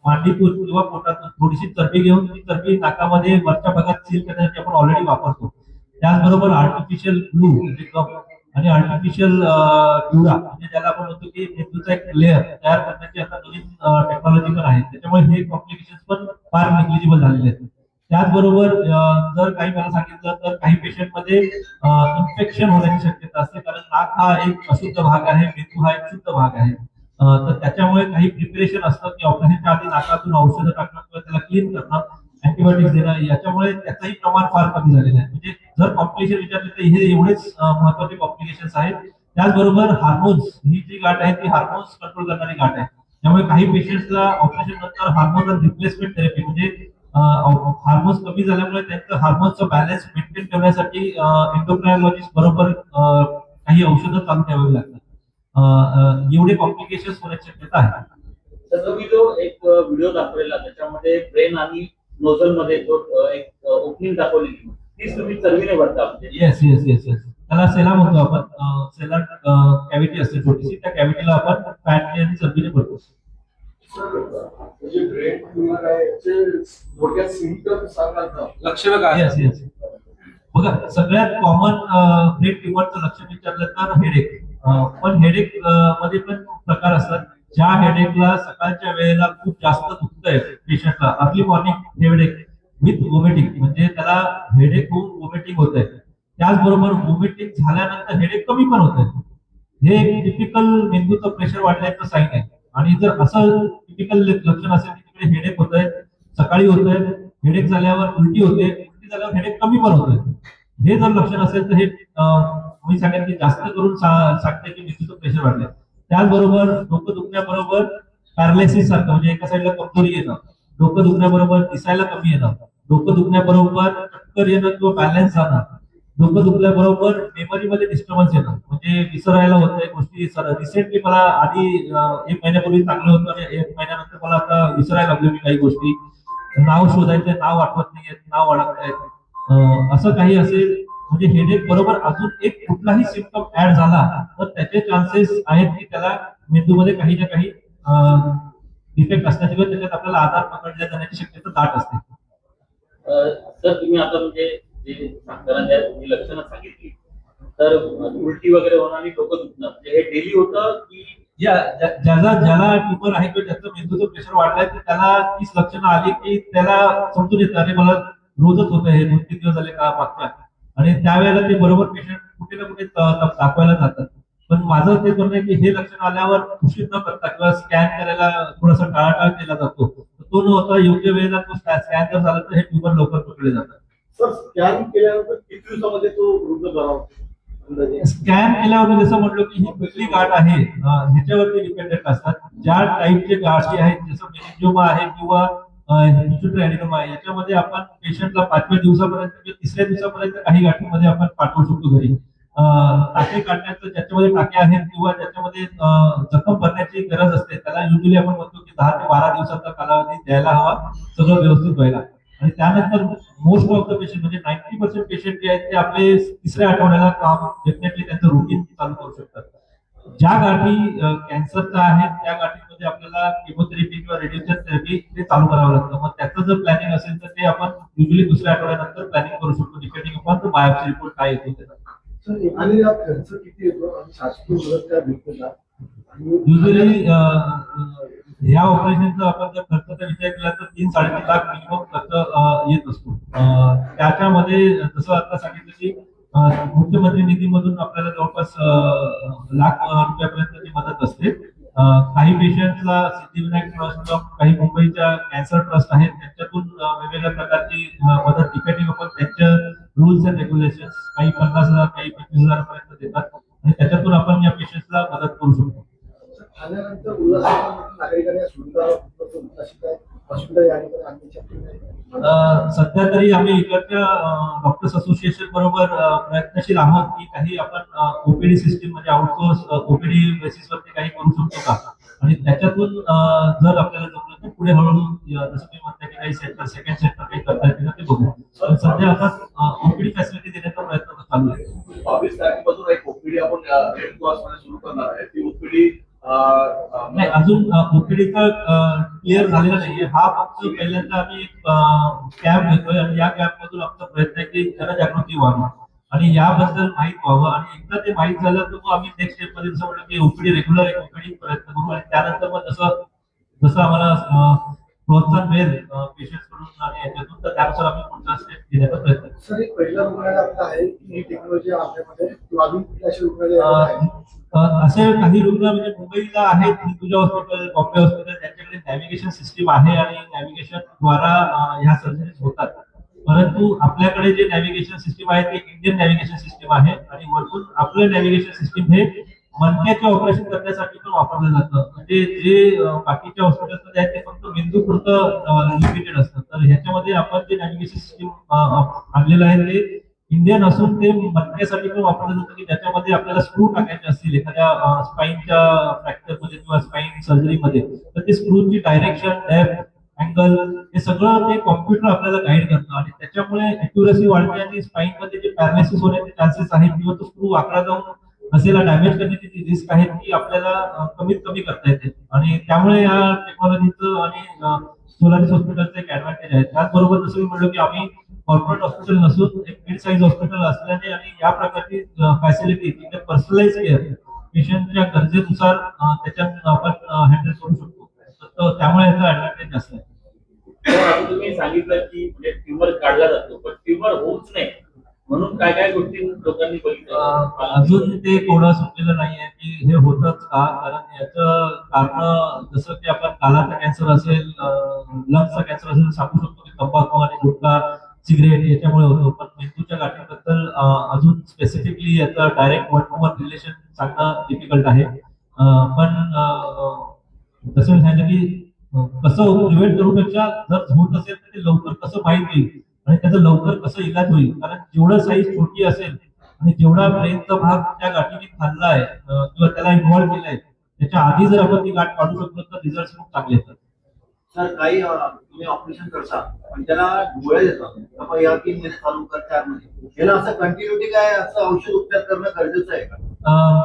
C: मांडीतून किंवा पोटातून थोडीशी चरबी घेऊन ती चरबी नाकामध्ये वरच्या भागात सील करण्यासाठी आपण ऑलरेडी वापरतो. त्याचबरोबर आर्टिफिशियल ग्लू म्हणजे गम आणि आर्टिफिशियल ट्युरा म्हणजे ज्याला आपण म्हणतो की मेंदूचा एक लेअर तयार करण्याची आता नवीन टेक्नॉलॉजी पण आहे. त्याच्यामुळे हे कॉम्प्लिकेशन पण फार निग्लिजिबल झालेले आहेत. त्याचबरोबर जर काही मला सांगितलं तर काही पेशंट मध्ये इन्फेक्शन होण्याची शक्यता असते, कारण नाक हा एक अशुद्ध भाग आहे, मेंदू हा एक शुद्ध भाग आहे. तर त्याच्यामुळे काही प्रिपरेशन असतं की ऑपरेशनच्या आधी नाकातून औषधं टाकणं किंवा त्याला क्लीन करणं, अँटीबायोटिक्स देणं, याच्यामुळे त्याचंही प्रमाण फार कमी झालेलं आहे. म्हणजे जर कॉम्प्लिकेशन विचारले तर हे एवढेच महत्वाचे कॉम्प्लिकेशन्स आहेत. त्याचबरोबर हार्मोन्स, ही जी गाठ आहे ती हार्मोन्स कंट्रोल करणारी गाठ आहे. त्यामुळे काही पेशंट्सला ऑपरेशन नंतर हार्मोनल रिप्लेसमेंट थेरपी म्हणजे हार्मोन्स कमी झाल्यामुळे त्यांचं हार्मोन्सचं बॅलन्स मेंटेन ठेवण्यासाठी एंडोक्रायनॉलॉजिस्ट बरोबर काही औषधं चालू ठेवावी लागतात. एवढे कॉम्प्लिकेशन होण्याची शक्यता आहे.
F: तर तुम्ही जो एक व्हिडिओ दाखवलेला त्याच्यामध्ये ब्रेन आणि नोझल मध्ये जो एक ओपनिंग दाखवलेली तीच तुम्ही चरबीने भरता म्हणजे
C: येस येस येस येस त्याला सेला म्हणतो आपण. सेला कॅव्हिटी असते छोटीशी, त्या कॅव्हिटीला आपण फॅटने आणि चरबीने भरतो.
G: म्हणजे ब्रेन ट्यूमर आहे याचे थोडक्यात सिम्पटम सांगाल का?
H: लक्षणं काय
C: येस येस बघा, सगळ्यात कॉमन ब्रेन ट्युमरचं लक्षण विचारलं तर हेडेक. पण हेडेक मध्ये पण प्रकार असतात. ज्या हेडेकला सकाळच्या वेळेला खूप जास्त दुखतंय पेशंटला, early morning headache with vomiting, म्हणजे त्याला हेडेक होऊन वॉमिटिंग होत आहे. त्याचबरोबर वॉमिटिंग झाल्यानंतर हेडेक कमी पण होत आहे. हे एक टिपिकल मेंदूचं प्रेशर वाढल्याचं साईन आहे. आणि जर असं टिपिकल लक्षण असेल की तिकडे हेडेक होत आहे, सकाळी होत आहे, हेडेक झाल्यावर उलटी होते, उलटी झाल्यावर हेडेक कमी पण होत आहे, हे जर लक्षण असेल तर हे मी सांगेन की जास्त करून सांगते की मेंदूचं प्रेशर वाढलंय. त्याचबरोबर डोकं दुखण्याबरोबर पॅरालिसिस सारखं म्हणजे एका साईडला कमजोरी येणं, डोकं दुखण्याबरोबर दिसायला कमी येणं, डोकं दुखण्याबरोबर चक्कर येणं किंवा बॅलन्स जाणं, डोकं दुखल्याबरोबर मेमरीमध्ये डिस्टर्बन्स येणं म्हणजे विसरायला होतंय गोष्टी. रिसेंटली मला आधी 1 महिन्यापूर्वी चांगलं होतं आणि 1 महिन्यानंतर मला आता विसरायला लागलो मी काही गोष्टी. नाव शोधायचंय, नाव आठवत नाहीये, नाव अडकतायत, असं काही असेल म्हणजे हेडेक बरोबर अजून एक कुठलाही सिम्पटम ऍड झाला तर त्याचे चान्सेस आहेत की त्याला मेंदूमध्ये काही ना काही डिफेक्ट असण्याची किंवा त्याच्यात आपल्याला आधार पकडल्या जाण्याची शक्यता दाट असते.
F: सर तुम्ही आता म्हणजे जे डॉक्टरांच्या तुम्ही लक्षणं सांगितली तर उलटी वगैरे होणं आणि डोकं दुखणं म्हणजे हे डेली होतं की
C: ज्याला ट्युमर आहे किंवा ज्याचं मेंदूचं प्रेशर वाढलंय तर त्याला तीच लक्षणं आली की त्याला समजून येतं अरे मला रोजच होतं हे 2-3 दिवस झाले का मागच्या, आणि त्यावेळेला ते बरोबर पेशंट कुठे ना कुठे दाखवायला जातात. पण माझं ते म्हणणं आहे की हे लक्षण आल्यावर उशीर न करता किंवा स्कॅन करायला थोडासा टाळाटाळ केला जातो. तो न होता योग्य वेळेला तो स्कॅन जर झाला तर हे ट्युमर लवकर पकडले जातात.
G: सर स्कॅन केल्यानंतर किती दिवसामध्ये तो रुग्ण बरा होतो?
C: स्कॅन केल्यावर मी जसं म्हटलं की ही कुठली गाठ आहे ह्याच्यावरती डिपेंडेंट असतात. ज्या टाईपचे गाठी आहेत जसं मेनिंजिओमा आहे किंवा पिट्युटरी ॲडेनोमा आहे, याच्यामध्ये आपण पेशंटला 5व्या दिवसापर्यंत किंवा 3ऱ्या दिवसापर्यंत काही गाठीमध्ये आपण पाठवू शकतो घरी. टाके काढण्याचं ज्याच्यामध्ये टाके आहेत किंवा ज्याच्यामध्ये जखम भरण्याची गरज असते त्याला युजली आपण म्हणतो की 10 ते 12 दिवसाचा कालावधी द्यायला हवा सगळं व्यवस्थित व्हायला. आणि त्यानंतर मोस्ट ऑफ द पेशंट म्हणजे 90% पेशंट जे आहेत ते आपले 3ऱ्या आठवड्याला काम डेफिनेटली त्यांचं रुटीन चालू करू शकतात. ज्या गाठी कॅन्सरच्या आहेत त्या गाठीमध्ये आपल्याला केमोथेरपी किंवा रेडिएशन थेरपी ते चालू करावं लागतं. मग त्याचं जर प्लॅनिंग असेल तर ते आपण युजली 2ऱ्या आठवड्यानंतर प्लॅनिंग करू शकतो depending upon the biopsy report काय येतो त्याचा.
G: आणि या खर्च किती येतो आणि शासकीय मदत काय भेटते का?
C: युजली ह्या ऑपरेशनचा आपण जर खर्चाचा विचार केला तर 3-3.5 लाख मिनिमम खर्च येत असतो. त्याच्यामध्ये जसं आता सांगितलं की मुख्यमंत्री निधीमधून आपल्याला जवळपास लाख रुपयापर्यंतची मदत असते. काही पेशंटला सिद्धिविनायक ट्रस्ट, काही मुंबईच्या कॅन्सर ट्रस्ट आहेत त्यांच्यातून वेगवेगळ्या प्रकारची मदत डिपेंडिंग अपॉन त्यांच्या रूल्स अँड रेग्युलेशन्स काही 50,000 काही 25,000 पर्यंत देतात. आणि त्याच्यातून आपण या पेशंटला मदत करू शकतो.
G: आल्यानंतर उल्हासनगर नागरिकांना सुविधा उपलब्ध होतील अशी काय हॉस्पिटल या ठिकाणी आणण्याची आपली
C: सध्या तरी आम्ही इकडच्या डॉक्टर्स असोसिएशन बरोबर प्रयत्नशील आहोत की काही आपण ओपीडी सिस्टीम म्हणजे आउटसोर्स ओपीडी बेसिसवरती काही करू शकतो का, आणि त्याच्यातून जर आपल्याला जमलं तर पुढे हळूहळू जसं तुम्ही म्हणता की काही सेंटर सेकंड सेंटर काही करता येते ते बघू. पण सध्या आपण ओपीडी फॅसिलिटी देण्याचा प्रयत्न चालू आहे.
H: 22 तारखेपासून एक ओपीडी आपण रेड क्रॉस मध्ये सुरू करणार आहे. ती ओपीडी
C: नाही, अजून ओपीडीचं क्लिअर झालेलं नाहीये. हा फक्त पहिल्यांदा आम्ही एक कॅम्प घेतोय आणि या कॅम्प मधून आमचा प्रयत्न आहे की जनजागृती व्हावी आणि याबद्दल माहित व्हावं, आणि एकदा ते माहित झालं तर मग आम्ही नेक्स्ट स्टेप मध्ये जसं म्हणलं की ओपीडी रेग्युलर एक ओपीडी प्रयत्न करू, आणि त्यानंतर मग जसं आम्हाला प्रोत्साहन मिळेल पेशंट्स कडून आणि याच्यातून, तर त्यानुसार आम्ही पुढचा स्टेप घेण्याचा प्रयत्न करू.
G: सर एक पहिला रुग्णालय आपलं आहे की ही टेक्नॉलॉजी आपल्यामध्ये किंवा अजून कुठल्या अशी रुग्णालय आहे?
C: असे काही रुग्ण म्हणजे मुंबईला आहेत, हिंदुजा हॉस्पिटल, बॉम्बे हॉस्पिटल, त्यांच्याकडे नॅव्हिगेशन सिस्टीम आहे आणि नॅव्हिगेशन द्वारा ह्या सर्जरीज होतात. परंतु आपल्याकडे जे नॅव्हिगेशन सिस्टीम आहे ते इंडियन नॅव्हिगेशन सिस्टीम आहे, आणि वरतून आपलं नॅव्हिगेशन सिस्टीम हे मणक्याचे ऑपरेशन करण्यासाठी पण वापरलं जातं. म्हणजे जे बाकीच्या हॉस्पिटलमध्ये आहे ते फक्त मेंदू पुरतं लिमिटेड असतं, तर ह्याच्यामध्ये आपण जे नॅव्हिगेशन सिस्टीम आणलेलं आहे ते इंडियन असून ते मणक्यासाठी पण वापरलं जातं, की त्याच्यामध्ये आपल्याला स्क्रू टाकायचे असतील एखाद्या स्पाईनच्या फ्रॅक्चर मध्ये किंवा स्पाईन सर्जरीमध्ये, तर ते स्क्रूची डायरेक्शन, डेप्थ, अँगल हे सगळं ते कॉम्प्युटर आपल्याला गाईड करतं, आणि त्याच्यामुळे अॅक्युरसी वाढते आणि स्पाईन मध्ये जे पॅरालिसिस होण्याचे चान्सेस आहेत किंवा तो स्क्रू वाकडा जाऊन नसेला डॅमेज करण्याची जी रिस्क आहे ती आपल्याला कमीत कमी करता येते, आणि त्यामुळे या टेक्नॉलॉजीचं आणि सोलारिस हॉस्पिटलचं एक ऍडव्हान्टेज आहे. त्याचबरोबर जसं मी म्हणलो की आम्ही कॉर्पोरेट हॉस्पिटल नसून एक मिड साईज हॉस्पिटल असल्याने आणि या प्रकारची फॅसिलिटी तिथे पर्सनलाइज केअर पेशंटच्या गरजेनुसार त्याच्यात आपण हँडल करू शकतो, तर त्यामुळे याचा ऍडव्हान्टेज जास्त आहे.
F: आता तुम्ही सांगितलं की म्हणजे ट्यूमर काढला जातो, पण ट्यूमर होऊच नाही म्हणून काय काय गोष्टी लोकांनी बघितलं
C: अजून ते कोणा सुचलेलं नाहीये की हे होतच का, कारण याचं कारण जसं की आपण गालाचा कॅन्सर असेल, लंग्सचा कॅन्सर असेल, सांगू शकतो की तंबाखू आणि गुटखा, सिगरेट याच्यामुळे होतो, पण मेंदूच्या गाठीबद्दल अजून स्पेसिफिकली याचं direct one two one relation सांगणं डिफिकल्ट आहे. पण जसं मी सांगितलं की कसं प्रिव्हेंट करूपेक्षा जर होत असेल तर ते लवकर कसं माहीत होईल आणि त्याचं लवकर कसं इलाज होईल, कारण जेवढं साईज छोटी असेल आणि जेवढा ब्रेनचा भाग त्या गाठीने खाल्ला आहे किंवा त्याला इन्व्हॉल्व केलाय त्याच्या आधी जर आपण ती गाठ काढू शकलो तर रिझल्ट खूप चांगले येतात.
H: सर काही तुम्ही ऑपरेशन करता पण त्याला गोळ्या देतात, आपण या 3 महिने चालू कर 4 महिने, याला असं कंटिन्युटी काय असं औषध उपचार करणं गरजेचं आहे का?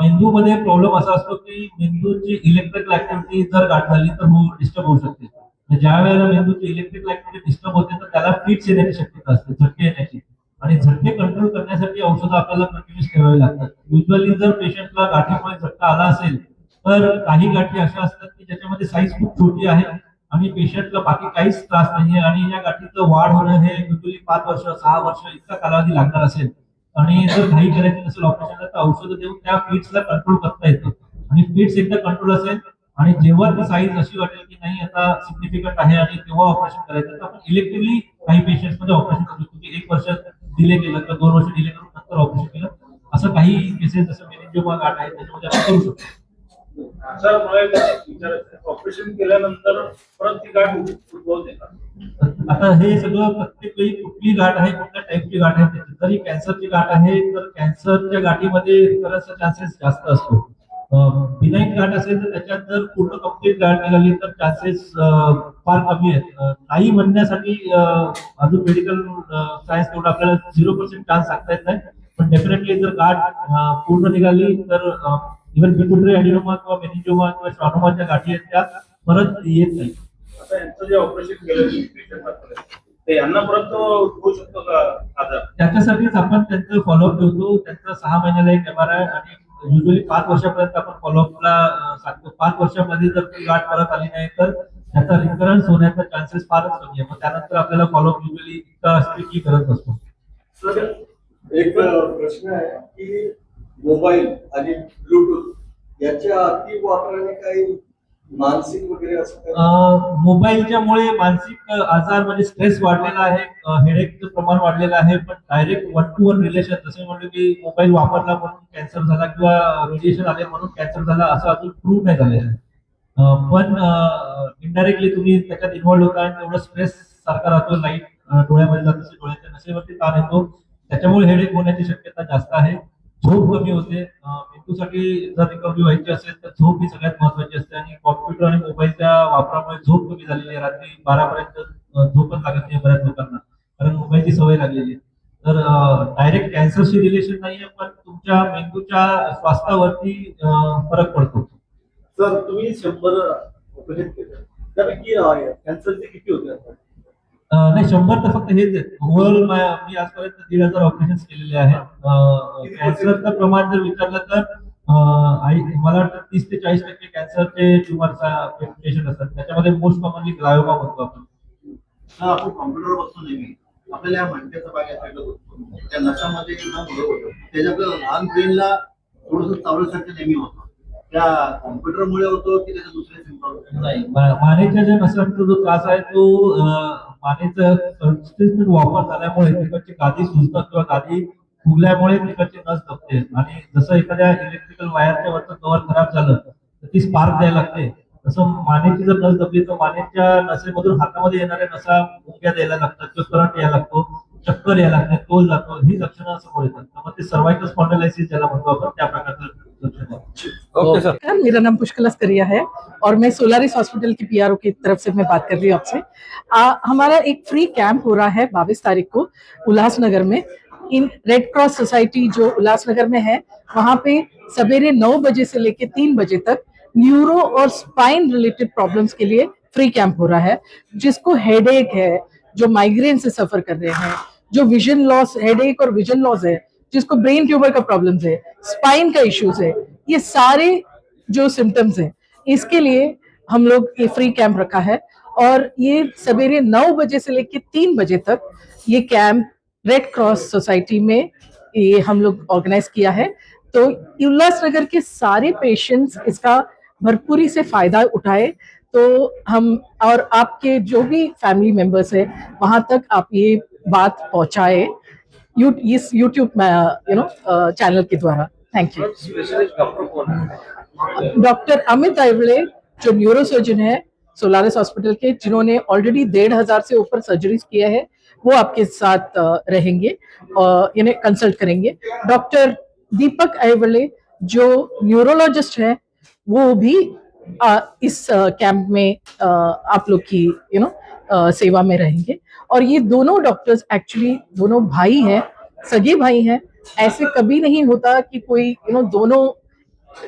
C: मेंदूमध्ये प्रॉब्लेम असा असतो की मेंदूची इलेक्ट्रिकल ऍक्टिव्हिटी जर गाठ झाली तर डिस्टर्ब होऊ शकते. ज्या वेळेला मेंदूची इलेक्ट्रिकल ऍक्टिव्हिटी डिस्टर्ब होते तर त्याला फिट्स येण्याची शक्यता असते, झटके येण्याची, आणि झटके कंट्रोल करण्यासाठी औषधं आपल्याला कंटिन्यूस ठेवावी लागतात. युजली जर पेशंटला गाठीमुळे झटका आला असेल तर काही गाठी अशा असतात की ज्याच्यामध्ये साईज खूप छोटी आहे आणि पेशंटला बाकी काहीच त्रास नाहीये, आणि या गाठीचं वाढ होणं हे युजली 5 वर्ष 6 वर्ष इतका कालावधी लागणार असेल, आणि जर काही करायची नसेल ऑपरेशनला तर औषधं देऊन त्या फिट्सला कंट्रोल करता येतं, आणि फिट्स एकदा कंट्रोल असेल आणि जेव्हा ती साईज अशी वाटेल की नाही आता सिग्निफिकंट आहे आणि तेव्हा ऑपरेशन करायचं तर आपण इलेक्टिव्हली काही पेशंट्स मध्ये ऑपरेशन करू शकतो की 1 वर्ष डिले केलं किंवा 2 वर्ष डिले करून नंतर ऑपरेशन केलं, असं काही केसेस जसं मेनिंजिओमा गाठ आहे त्याच्यामध्ये आपण करू शकतो.
I: सर मला एक विचारायचं, ऑपरेशन केल्यानंतर परत ती गाठ उद्भवते का?
C: आता हे सगळं प्रत्येक वेळी कुठली गाठ आहे, कुठल्या टाईपची गाठ आहे, जरी कॅन्सरची गाठ आहे तर कॅन्सरच्या गाठीमध्ये बराचसा चान्सेस जास्त असतो. बिनाईन गाठ असेल तर त्याच्यात जर पूर्ण कम्प्लीट गाठ निघाली तर चान्सेस फार कमी आहेत. नाही म्हणण्यासाठी अजून मेडिकल सायन्स तेवढं आपल्याला 0% चान्स सांगता येत नाही, पण डेफिनेटली जर गाठ पूर्ण निघाली तर इव्हन पिट्युटरी ॲडिनोमा किंवा मेनिंजिओमा किंवा श्वानोमाच्या गाठी आहेत त्या परत येत नाही.
I: आता यांचं जे ऑपरेशन केलं पेशंट ते यांना परत होऊ शकतो का आजार?
C: त्याच्यासाठीच आपण त्यांचं फॉलोअप ठेवतो. त्यांचं 6 महिन्याला एक MRI आणि युजली 5 वर्षापर्यंत आपण फॉलोअपला सांगतो. 5 वर्षामध्ये जर ती गाठ परत आली नाही तर त्याचा रिकरन्स होण्याचा चान्सेस फारच कमी आहे. मग त्यानंतर आपल्याला फॉलोअप युजली इतका स्ट्रिक्टली करत असतो.
G: सर एक प्रश्न आहे की मोबाईल आणि ब्लूटूथ याच्या अति वापराने काही मानसिक वगैरे असं काही?
C: मोबाईलच्या मुळे मानसिक आजार म्हणजे स्ट्रेस वाढलेला आहे, हेडेकचं प्रमाण वाढलेलं आहे. पण direct one two one relation, जसे म्हणलं की मोबाईल वापरला म्हणून कॅन्सर झाला किंवा रेडिएशन आले म्हणून कॅन्सर झाला असं अजून प्रूव्ह नाही झालेलं आहे. पण इनडायरेक्टली तुम्ही त्याच्यात इन्व्हॉल्व होता आणि तेवढं स्ट्रेस सारखा राहतो, लाईट डोळ्यामध्ये जात असेल, डोळ्याच्या नसेवरती ताण येतो, त्याच्यामुळे हेडेक होण्याची शक्यता जास्त आहे. झोप कमी होते. मेंदूसाठी जर रिकव्हरी व्हायची असेल तर झोप ही सगळ्यात महत्वाची असते आणि कॉम्प्युटर आणि मोबाईलच्या वापरामुळे झोप कमी झालेली आहे. रात्री 12 पर्यंत झोपच लागत नाही बऱ्याच लोकांना, कारण मोबाईलची सवय लागलेली आहे. तर डायरेक्ट कॅन्सरशी रिलेशन नाहीये, पण तुमच्या मेंदूच्या स्वास्थ्यावरती फरक पडतो.
H: सर तुम्ही 100 ऑपरेशन केलं, त्यापैकी कॅन्सरचे किती होते आता?
C: नाही, 100 तर फक्त हेच आहेत. ओव्हरऑल मी आजपर्यंत 1,500 ऑपरेशन केलेले आहेत. कॅन्सरचं प्रमाण जर विचारलं तर मला वाटतं 30 ते 40% कॅन्सरचे ट्युमरचा पेशंट असतात. त्याच्यामध्ये मोस्ट कॉमनली ग्लायोमा म्हणतो आपण.
H: सर आपण कॉम्प्युटरवर बसतो नेहमी, आपल्याला या मणक्याचा भाग या साईडला बसतो, त्या नसामध्ये ना मुलं होतं, त्याच्या आपल्या लहान ब्रेनला थोडंसं चावल्यासारखं नेहमी होतं. त्या कॉम्प्युटरमुळे होतो की त्याच्या दुसरे सिम्पटम?
C: नाही, मानेच्या ज्या नसांचा जो त्रास आहे तो मानेचा consistent वापर झाल्यामुळे तिकडची गादी सुजणं किंवा गादी फुगल्यामुळे तिकडची नस दबते. आणि जसं एखाद्या इलेक्ट्रिकल वायरच्या वरचं कव्हर खराब झालं तर ती स्पार्क द्यायला लागते, तसं मानेची जर नस दबली तर मानेच्या नसेमधून हातामध्ये येणाऱ्या नसा मुंग्या द्यायला लागतात किंवा करंट यायला लागतो, चक्कर यायला लागते, तोल जातो, ही लक्षणं समोर येतात. तर मग ते सर्वाइकल स्पॉन्डिलायसिस ज्याला म्हणतो आपण, त्या प्रकारचं लक्षण आहे.
B: नमस्कार, मेरा नाम पुष्कला स्करिया है और मैं सोलारिस हॉस्पिटल की पीआरओ की तरफ से मैं बात कर रही हूँ आपसे। हमारा एक फ्री कैंप हो रहा है 22 तारीख को उल्लासनगर में। इन रेड क्रॉस सोसाइटी जो उल्लासनगर में है, वहाँ पे सवेरे 9 बजे से लेके 3 बजे तक न्यूरो और स्पाइन रिलेटेड प्रॉब्लम्स के लिए फ्री कैंप हो रहा है। जिसको हेडेक है, जो माइग्रेन से सफर कर रहे हैं, जो विजन लॉस, हेडेक और विजन लॉस है, जिसको ब्रेन ट्यूमर का प्रॉब्लम्स है, स्पाइन का इश्यूज है, ये सारे जो सिम्टम्स हैं, इसके लिए हम लोग ये फ्री कैंप रखा है। और ये सवेरे 9 बजे से लेकर 3 बजे तक ये कैंप रेड क्रॉस सोसाइटी में ये हम लोग ऑर्गेनाइज किया है। तो उल्लासनगर के सारे पेशेंट्स इसका भरपूरी से फायदा उठाए। तो हम और आपके जो भी फैमिली मेंबर्स है वहां तक आप ये बात पहुंचाए इस यूट्यूब चैनल के द्वारा। Thank you.
G: स्पेशलिस्ट डॉक्टर कौन है?
B: डॉक्टर अमित आइवले जो न्यूरोसर्जन है सोलारिस हॉस्पिटल के, जिन्होंने ऑलरेडी 1,500 से ऊपर सर्जरीज किया है, वो आपके साथ रहेंगे और इन्हें कंसल्ट करेंगे। डॉक्टर दीपक आइवले जो न्यूरोलॉजिस्ट है, वो भी इस कैंप में आप लोग की सेवा में रहेंगे। और ये दोनों डॉक्टर्स एक्चुअली दोनों भाई हैं, सगे भाई हैं। ऐसे कभी नहीं होता कि कोई दोनों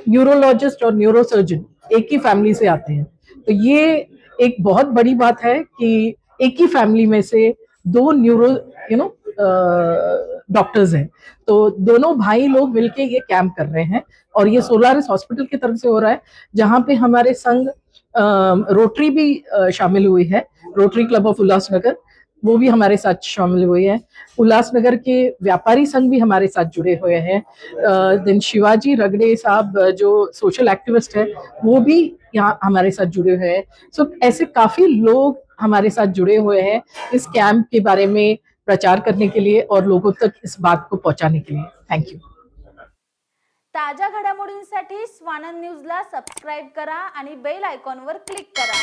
B: न्यूरोलॉजिस्ट और न्यूरोसर्जन एक ही फैमिली से आते हैं। तो ये एक बहुत बड़ी बात है कि एक ही फैमिली में से 2 न्यूरो डॉक्टर्स हैं। तो दोनों भाई लोग मिलके ये कैंप कर रहे हैं और ये सोलारिस हॉस्पिटल की तरफ से हो रहा है, जहाँ पे हमारे संघ रोटरी भी शामिल हुई है। रोटरी क्लब ऑफ उल्लासनगर वो भी हमारे साथ शामिल हुए हैं। उल्लासनगर के व्यापारी संघ भी हमारे साथ जुड़े हुए हैं। देन शिवाजी रगड़े साहब जो सोशल एक्टिविस्ट है, वो भी यहाँ हमारे साथ जुड़े हुए हैं। सो ऐसे काफी लोग हमारे साथ जुड़े हुए हैं इस कैंप के बारे में प्रचार करने के लिए और लोगों तक इस बात को पहुंचाने के लिए। Thank you.
J: ताज्या घडामोडींसाठी स्वानंद न्यूजला सबस्क्राइब करा आणि बेल आयकॉनवर क्लिक करा।